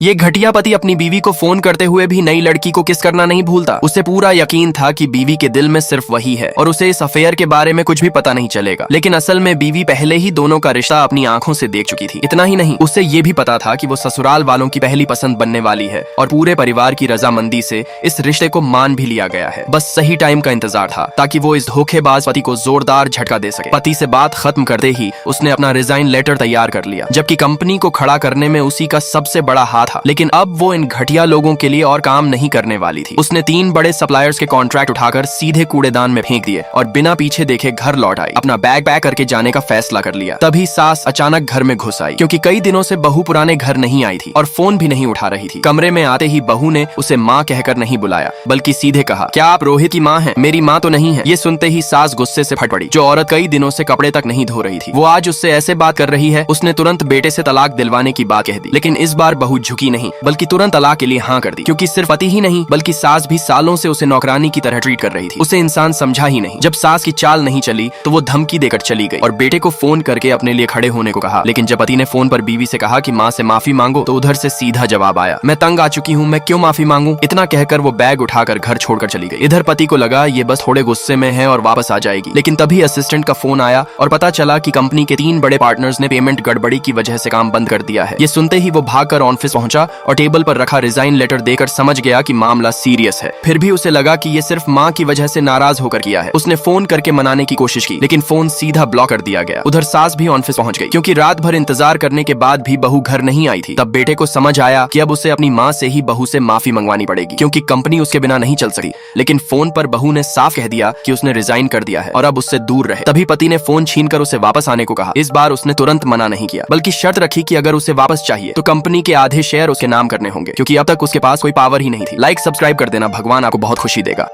ये घटिया पति अपनी बीवी को फोन करते हुए भी नई लड़की को किस करना नहीं भूलता। उसे पूरा यकीन था कि बीवी के दिल में सिर्फ वही है और उसे इस अफेयर के बारे में कुछ भी पता नहीं चलेगा। लेकिन असल में बीवी पहले ही दोनों का रिश्ता अपनी आंखों से देख चुकी थी। इतना ही नहीं, उसे ये भी पता था कि वो ससुराल वालों की पहली पसंद बनने वाली है और पूरे परिवार की रजामंदी से इस रिश्ते को मान भी लिया गया है। बस सही टाइम का इंतजार था ताकि वो इस धोखेबाज पति को जोरदार झटका दे सके। पति से बात खत्म करते ही उसने अपना रिजाइन लेटर तैयार कर लिया, जबकि कंपनी को खड़ा करने में उसी का सबसे बड़ा हाथ था। लेकिन अब वो इन घटिया लोगों के लिए और काम नहीं करने वाली थी। उसने 3 बड़े सप्लायर्स के कॉन्ट्रैक्ट उठाकर सीधे कूड़ेदान में फेंक दिए और बिना पीछे देखे घर लौट आई। अपना बैग पैक करके जाने का फैसला कर लिया। तभी सास अचानक घर में घुस आई, क्योंकि कई दिनों से बहू पुराने घर नहीं आई थी और फोन भी नहीं उठा रही थी। कमरे में आते ही बहू ने उसे माँ कहकर नहीं बुलाया, बल्कि सीधे कहा, क्या आप रोहित की माँ हैं? मेरी माँ तो नहीं है। ये सुनते ही सास गुस्से से फट पड़ी। जो औरत कई दिनों से कपड़े तक नहीं धो रही थी, वो आज उससे ऐसे बात कर रही है। उसने तुरंत बेटे से तलाक दिलवाने की बात कह दी। लेकिन इस बार बहू झुकी नहीं, बल्कि तुरंत तलाक के लिए हाँ कर दी, क्योंकि सिर्फ पति ही नहीं बल्कि सास भी सालों से उसे नौकरानी की तरह ट्रीट कर रही थी। उसे इंसान समझा ही नहीं। जब सास की चाल नहीं चली तो वो धमकी देकर चली गई और बेटे को फोन करके अपने लिए खड़े होने को कहा। लेकिन जब पति ने फोन पर बीवी से कहा कि माँ से माफी मांगो, तो उधर से सीधा जवाब आया, मैं तंग आ चुकी हूँ, मैं क्यों माफी मांगू। इतना कहकर वो बैग उठाकर घर छोड़कर चली गई। इधर पति को लगा ये बस थोड़े गुस्से में है और वापस आ जाएगी। लेकिन तभी असिस्टेंट का फोन आया और पता चला कि कंपनी के 3 बड़े पार्टनर्स ने पेमेंट गड़बड़ी की वजह से काम बंद कर दिया है। ये सुनते ही वो भागकर ऑफिस पहुंचा और टेबल पर रखा रिजाइन लेटर देकर समझ गया कि मामला सीरियस है। फिर भी उसे लगा कि ये सिर्फ माँ की वजह से नाराज होकर किया है। उसने फोन करके मनाने की कोशिश की, लेकिन फोन सीधा ब्लॉक कर दिया गया। उधर सास भी ऑफिस पहुंच गई, क्योंकि रात भर इंतजार करने के बाद भी बहू घर नहीं आई थी। तब बेटे को समझ आया कि अब उसे अपनी माँ से ही बहू से माफी मंगवानी पड़ेगी, क्योंकि कंपनी उसके बिना नहीं चल सकी। लेकिन फोन पर बहू ने साफ कह दिया कि उसने रिजाइन कर दिया है और अब उससे दूर रहे। तभी पति ने फोन छीनकर उसे वापस आने को कहा। इस बार उसने तुरंत मना नहीं किया, बल्कि शर्त रखी कि अगर उसे वापस चाहिए तो कंपनी के आधे शेयर उसके नाम करने होंगे, क्योंकि अब तक उसके पास कोई पावर ही नहीं थी। लाइक सब्सक्राइब कर देना, भगवान आपको बहुत खुशी देगा।